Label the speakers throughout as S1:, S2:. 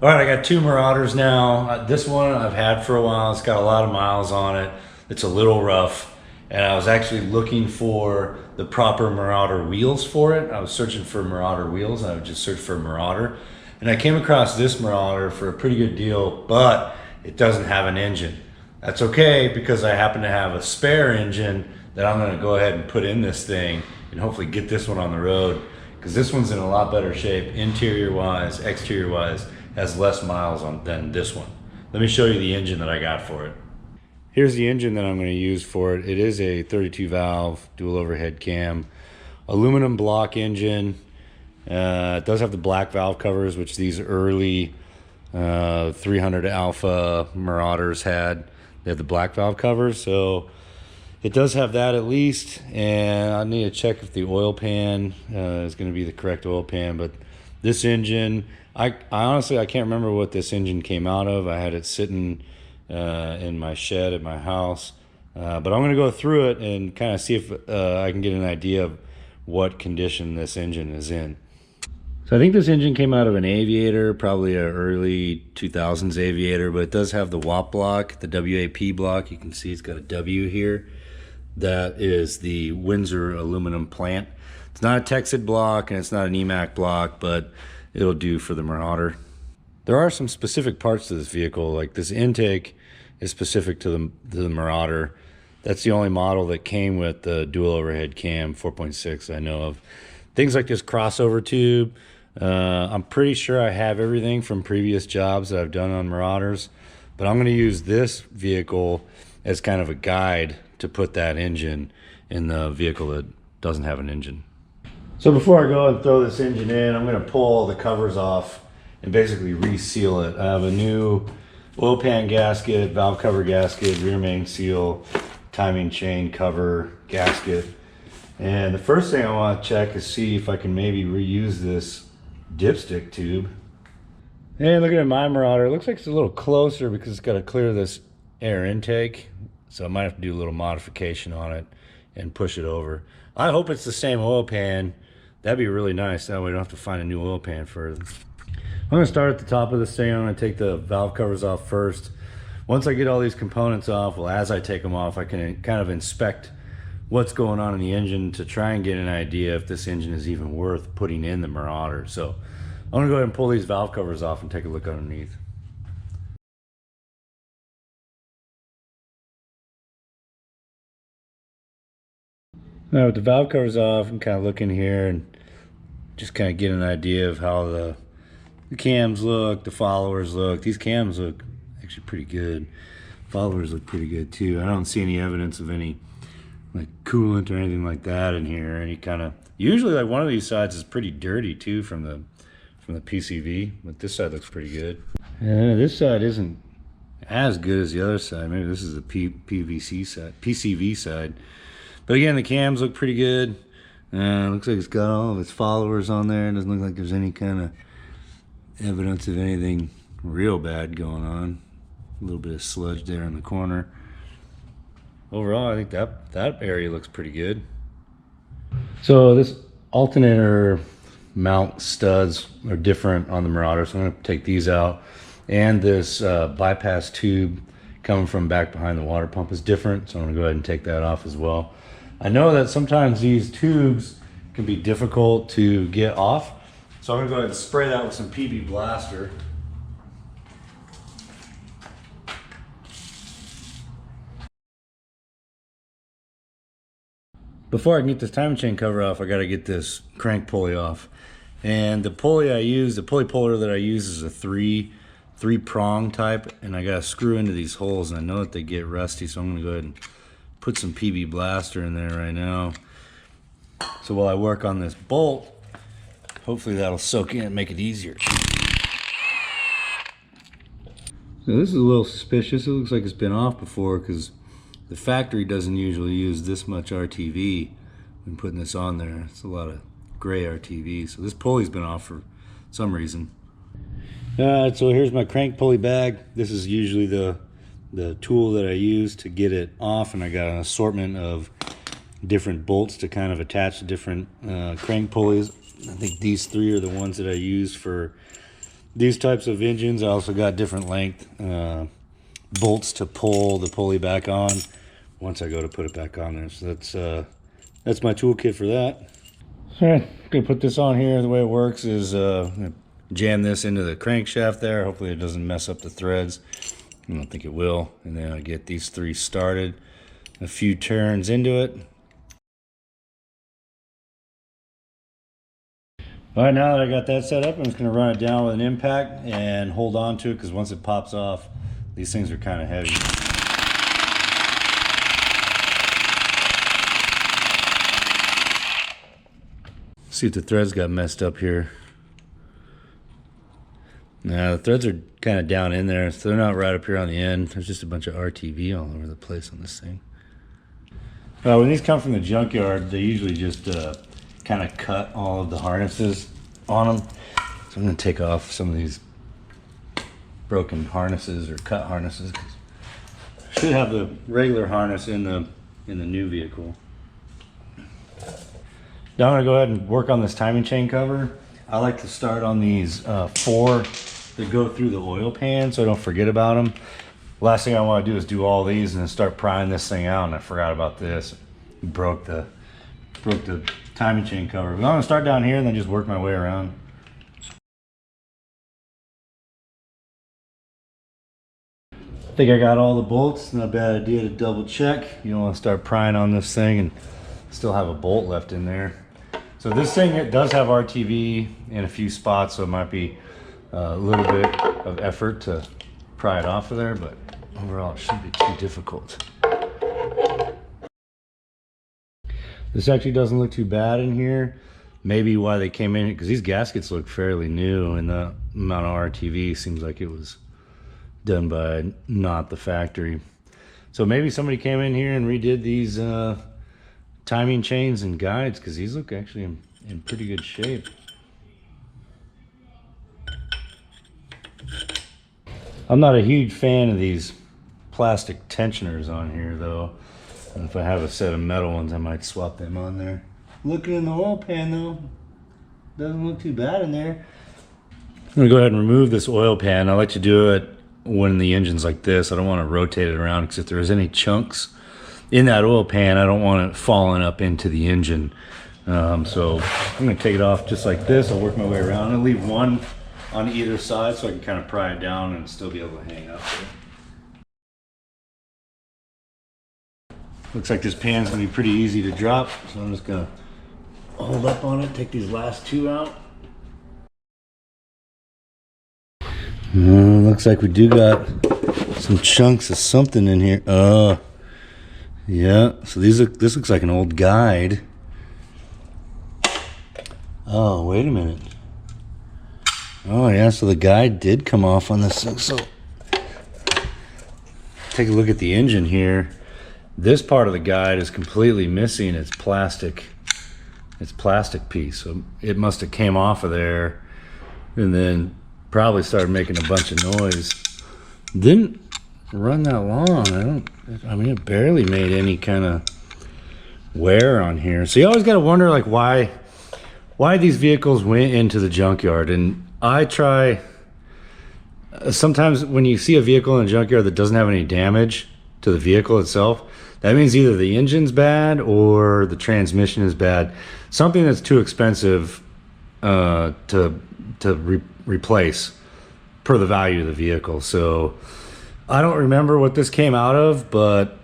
S1: All right, I got two Marauders now. This one I've had for a while. It's got a lot of miles on it. It's a little rough. And I was actually looking for the proper Marauder wheels for it. I was searching for Marauder wheels, and I would just search for Marauder. And I came across this Marauder for a pretty good deal, but it doesn't have an engine. That's okay, because I happen to have a spare engine that I'm gonna go ahead and put in this thing and hopefully get this one on the road, because this one's in a lot better shape, interior-wise, exterior-wise, has less miles on than this one. Let me show you the engine that I got for it. Here's the engine that I'm going to use for it. It is a 32 valve dual overhead cam, aluminum block engine. It does have the black valve covers, which these early 300 Alpha Marauders had. They have the black valve covers, so it does have that at least. And I need to check if the oil pan is going to be the correct oil pan, but this engine, I honestly, I can't remember what this engine came out of. I had it sitting in my shed at my house. But I'm going to go through it and kind of see if I can get an idea of what condition this engine is in. So I think this engine came out of an Aviator, probably an early 2000s Aviator, but it does have the WAP block, the WAP block. You can see it's got a W here. That is the Windsor aluminum plant. It's not a Texid block and it's not an EMAC block, but it'll do for the Marauder. There are some specific parts to this vehicle, like this intake is specific to the Marauder. That's the only model that came with the dual overhead cam 4.6 I know of. Things like this crossover tube, I'm pretty sure I have everything from previous jobs that I've done on Marauders, but I'm going to use this vehicle as kind of a guide to put that engine in the vehicle that doesn't have an engine. So before I go and throw this engine in, I'm going to pull all the covers off and basically reseal it. I have a new oil pan gasket, valve cover gasket, rear main seal, timing chain cover gasket. And the first thing I want to check is see if I can maybe reuse this dipstick tube. And looking at my Marauder, it looks like it's a little closer because it's got to clear this air intake. So I might have to do a little modification on it and push it over. I hope it's the same oil pan. That'd be really nice. That way we don't have to find a new oil pan further. I'm going to start at the top of this thing. I'm going to take the valve covers off first. Once I get all these components off, well, as I take them off, I can kind of inspect what's going on in the engine to try and get an idea if this engine is even worth putting in the Marauder. So I'm going to go ahead and pull these valve covers off and take a look underneath. Now with the valve covers off, I'm kind of looking here and just kind of get an idea of how the cams look, the followers look. These cams look actually pretty good. Followers look pretty good too. I don't see any evidence of any like coolant or anything like that in here. Any kind of, usually like one of these sides is pretty dirty too from the PCV, but this side looks pretty good. And this side isn't as good as the other side. Maybe this is the PCV side. But again, the cams look pretty good. Looks like it's got all of its followers on there. It doesn't look like there's any kind of evidence of anything real bad going on. A little bit of sludge there in the corner. Overall, I think that area looks pretty good. So this alternator mount studs are different on the Marauder, so I'm going to take these out. And this bypass tube coming from back behind the water pump is different, so I'm going to go ahead and take that off as well. I know that sometimes these tubes can be difficult to get off, so I'm going to go ahead and spray that with some PB Blaster. Before I can get this timing chain cover off, I got to get this crank pulley off. And the pulley I use, the pulley puller that I use is a three prong type, and I got to screw into these holes, and I know that they get rusty, so I'm going to go ahead and put some PB Blaster in there right now. So while I work on this bolt, hopefully that'll soak in and make it easier. So this is a little suspicious. It looks like it's been off before because the factory doesn't usually use this much RTV when putting this on there. It's a lot of gray RTV. So this pulley's been off for some reason. Alright, so here's my crank pulley bag. This is usually the tool that I use to get it off, and I got an assortment of different bolts to kind of attach to different crank pulleys. I think these three are the ones that I use for these types of engines, I also got different length bolts to pull the pulley back on once I go to put it back on there. So that's my toolkit for that. All right, gonna put this on here. The way it works is jam this into the crankshaft there. Hopefully it doesn't mess up the threads. I don't think it will. And then I get these three started. A few turns into it. All right, now that I got that set up, I'm just gonna run it down with an impact and hold on to it, because once it pops off, these things are kind of heavy. See if the threads got messed up here. Now the threads are kind of down in there, so they're not right up here on the end. There's just a bunch of RTV all over the place on this thing. When these come from the junkyard, they usually just kind of cut all of the harnesses on them. So I'm going to take off some of these broken harnesses or cut harnesses. Should have the regular harness in the new vehicle. Now I'm going to go ahead and work on this timing chain cover. I like to start on these 4 that go through the oil pan so I don't forget about them. Last thing I want to do is do all these and then start prying this thing out, and I forgot about this. Broke the timing chain cover. But I'm going to start down here and then just work my way around. I think I got all the bolts. Not a bad idea to double check. You don't want to start prying on this thing and still have a bolt left in there. So this thing, it does have RTV in a few spots, so it might be a little bit of effort to pry it off of there, but overall it shouldn't be too difficult. This actually doesn't look too bad in here. Maybe why they came in, because these gaskets look fairly new, and the amount of RTV seems like it was done by not the factory. So maybe somebody came in here and redid these timing chains and guides, because these look actually in pretty good shape. I'm not a huge fan of these plastic tensioners on here though. And if I have a set of metal ones, I might swap them on there. Looking in the oil pan though, doesn't look too bad in there. I'm gonna go ahead and remove this oil pan. I like to do it when the engine's like this. I don't want to rotate it around, because if there's any chunks in that oil pan, I don't want it falling up into the engine. So I'm going to take it off just like this. I'll work my way around. I'll leave one on either side so I can kind of pry it down and still be able to hang up there. Looks like this pan's going to be pretty easy to drop, so I'm just going to hold up on it, take these last 2 out. Looks like we do got some chunks of something in here. Yeah, so this looks like an old guide. Oh, wait a minute. Oh yeah, so the guide did come off on this. So take a look at the engine here. This part of the guide is completely missing its plastic piece. So it must have came off of there and then probably started making a bunch of noise. Didn't run that long. I mean, it barely made any kind of wear on here. So you always got to wonder, like, why these vehicles went into the junkyard. And I try, sometimes when you see a vehicle in a junkyard that doesn't have any damage to the vehicle itself, that means either the engine's bad or the transmission is bad. Something that's too expensive to replace per the value of the vehicle. So I don't remember what this came out of, but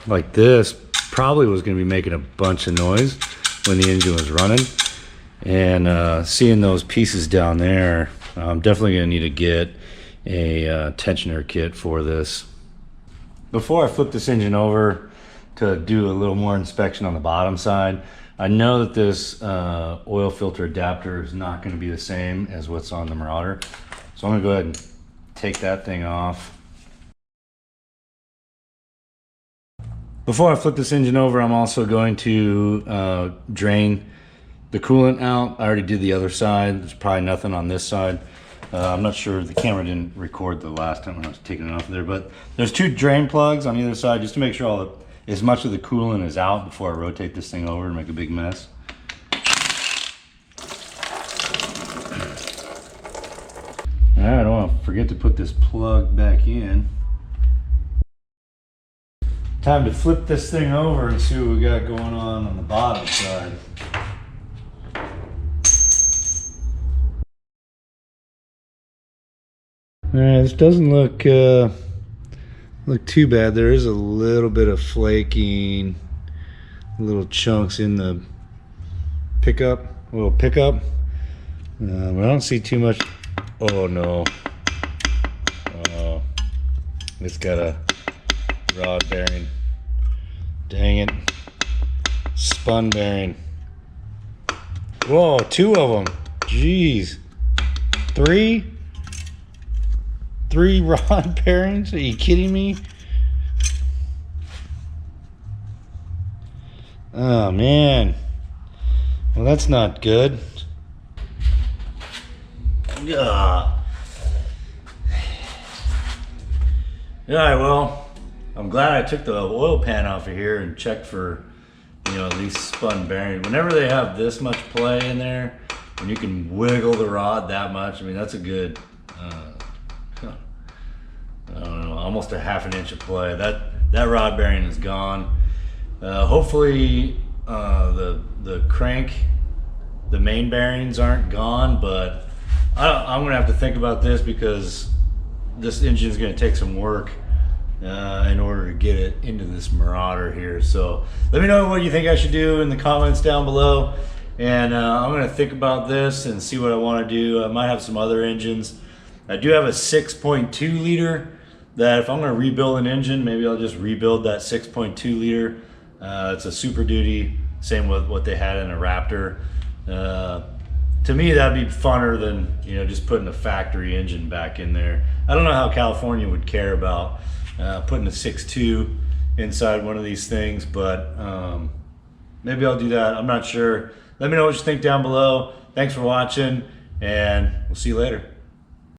S1: like this probably was going to be making a bunch of noise when the engine was running. And seeing those pieces down there, I'm definitely going to need to get a tensioner kit for this. Before I flip this engine over to do a little more inspection on the bottom side, I know that this oil filter adapter is not going to be the same as what's on the Marauder. So I'm going to go ahead and take that thing off. Before I flip this engine over, I'm also going to drain the coolant out. I already did the other side. There's probably nothing on this side. I'm not sure, the camera didn't record the last time when I was taking it off there, but there's 2 drain plugs on either side just to make sure as much of the coolant is out before I rotate this thing over and make a big mess. I don't want to forget to put this plug back in. Time to flip this thing over and see what we got going on the bottom side. Alright, this doesn't look too bad. There is a little bit of flaking, little chunks in the pickup, little pickup. But I don't see too much. Oh no. It's got a rod bearing. Dang it. Spun bearing. Whoa, 2 of them. Jeez. 3 rod bearings? Are you kidding me? Oh man. Well, that's not good. Ugh. Alright, well, I'm glad I took the oil pan off of here and checked for, these spun bearings. Whenever they have this much play in there, and you can wiggle the rod that much, I mean, that's a good, I don't know, almost a ½ inch of play. That rod bearing is gone. Hopefully, the crank, the main bearings aren't gone, but I'm gonna have to think about this because this engine is gonna take some work in order to get it into this Marauder here. So let me know what you think I should do in the comments down below, and I'm gonna think about this and see what I want to do. I might have some other engines. I do have a 6.2 liter that if I'm gonna rebuild an engine, maybe I'll just rebuild that 6.2 liter. It's a Super Duty, same with what they had in a Raptor. To me, that'd be funner than just putting a factory engine back in there. I don't know how California would care about putting a 6.2 inside one of these things, but maybe I'll do that. I'm not sure. Let me know what you think down below. Thanks for watching, and we'll see you later.